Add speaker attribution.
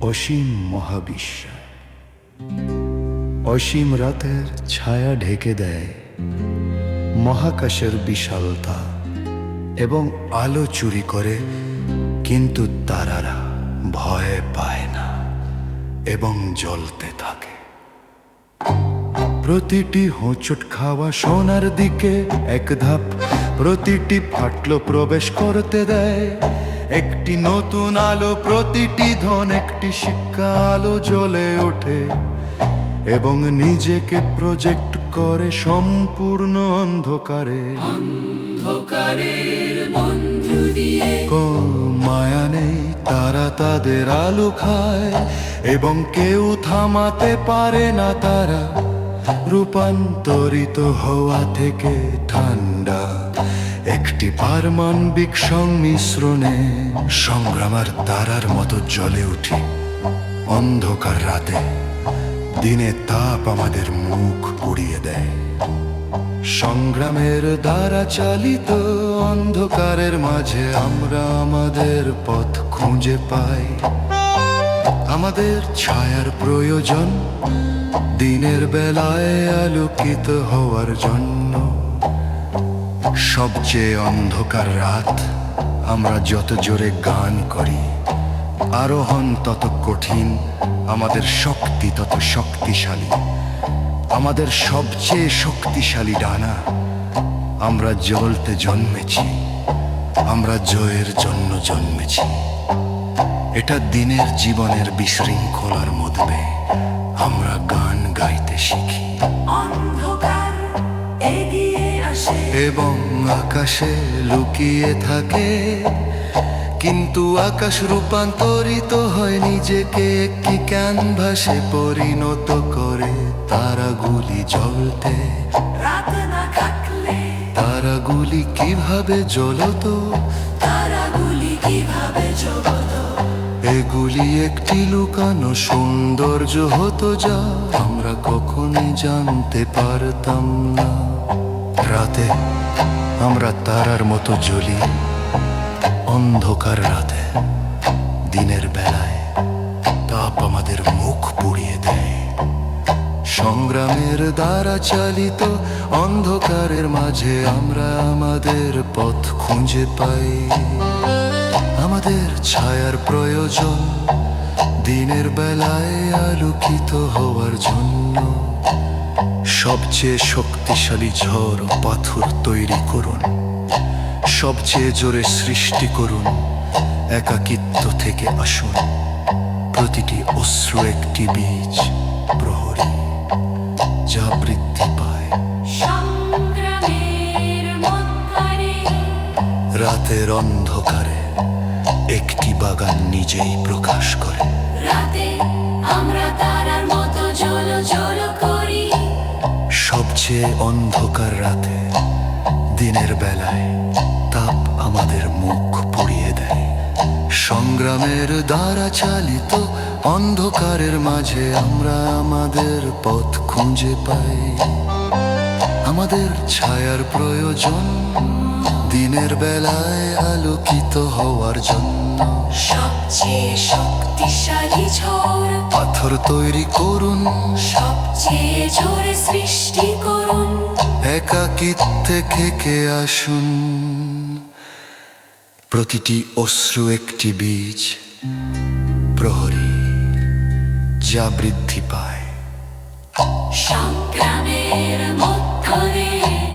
Speaker 1: অসীম মহাবিশ্ব, অসীম রাতের ছায়া ঢেকে দেয় মহাকাশের বিশালতা এবং আলো চুরি করে, কিন্তু তারারা ভয় পায় না এবং জ্বলতে থাকে। প্রতিটি হোঁচট খাওয়া সোনার দিকে এক ধাপ, প্রতিটি ফাটল প্রবেশ করতে দেয় একটি নতুন আলো, প্রতিটি ধন একটি শিক্ষা আলো জ্বলে ওঠে এবং নিজেকে প্রজেক্ট করে সম্পূর্ণ অন্ধকারে। কোন মায়া নেই, তারা তাদের আলো খায় এবং কেউ থামাতে পারে না তারা রূপান্তরিত হওয়া থেকে ঠান্ডা একটি পারমাণবিক সংমিশ্রণে। সংগ্রামের তারার মতো জ্বলে উঠি অন্ধকার রাতে, দিনে তাপ আমাদের মুখ পুড়িয়ে দেয়। সংগ্রামের দ্বারা চালিত অন্ধকারের মাঝে আমরা আমাদের পথ খুঁজে পাই। আমাদের ছায়ার প্রয়োজন দিনের বেলায় আলোকিত হওয়ার জন্য। সবচেয়ে অন্ধকার রাত, আমরা যত জোরে গান করি আরোহণ তত কঠিন, আমাদের শক্তি তত শক্তিশালী। আমাদের সবচেয়ে শক্তিশালী ডানা, আমরা জ্বলতে জন্মেছি, আমরা জয়ের জন্য জন্মেছি। এটা দিনের জীবনের বিশৃঙ্খলার মধ্যে আমরা গান গাইতে শিখি।
Speaker 2: অন্ধকার এগিয়ে আসে
Speaker 1: এবং আকাশে লুকিয়ে থাকে, কিন্তু আকাশ রূপান্তরিত হয় নিজেকে একটি ক্যানভাসে পরিণত করে তারাগুলি জ্বলতে।
Speaker 2: রাত না থাকলে
Speaker 1: তারাগুলি কিভাবে জ্বলতো,
Speaker 2: তারাগুলি কিভাবে জ্বলতো?
Speaker 1: এগুলি একটি লুকানো সৌন্দর্য হতো যা আমরা কখনোই জানতে পারতাম না। রাতে আমরা তারার মতো জ্বলি অন্ধকার রাতে, দিনের বেলায় তাপ আমাদের মুখ পুড়িয়ে দেয়। সংগ্রামের দ্বারা চালিত অন্ধকারের মাঝে আমরা আমাদের পথ খুঁজে পাই। আমাদের ছায়ার প্রয়োজন দিনের বেলায় আলোকিত হওয়ার জন্য। সবচেয়ে শক্তিশালী ঝড় ও পাথর তৈরি করুন, সবচেয়ে জোরে সৃষ্টি করুন, একাকিত্ব থেকে আসুন। প্রতিটি অশ্রু একটি বীজ প্রহরী, যা বৃদ্ধি পায়
Speaker 2: সংগ্রামের মধ্যে।
Speaker 1: রাতের অন্ধকারে একটি বাগান নিজেই প্রকাশ করে।
Speaker 2: রাতে আমরা তারার মতো জ্বল করি।
Speaker 1: সবচেয়ে অন্ধকার রাতে, দিনের বেলায় তাপ আমাদের মুখ পুড়িয়ে দেয়। সংগ্রামের দ্বারা চালিত অন্ধকারের মাঝে আমরা আমাদের পথ খুঁজে পাই। আমাদের ছায়ার প্রয়োজন দিনের বেলায় আলোকিত হওয়ার জন্য।
Speaker 2: সবচেয়ে শক্তিশালী ঝড়
Speaker 1: পাথর তৈরি করুন,
Speaker 2: সবচেয়ে জোরে সৃষ্টি করুন।
Speaker 1: একাকিত্বে থেকে আসুন। প্রতিটি অশ্রু একটি বীজ প্রহরী, যা বৃদ্ধি পায়
Speaker 2: সংগ্রামের মধ্যে।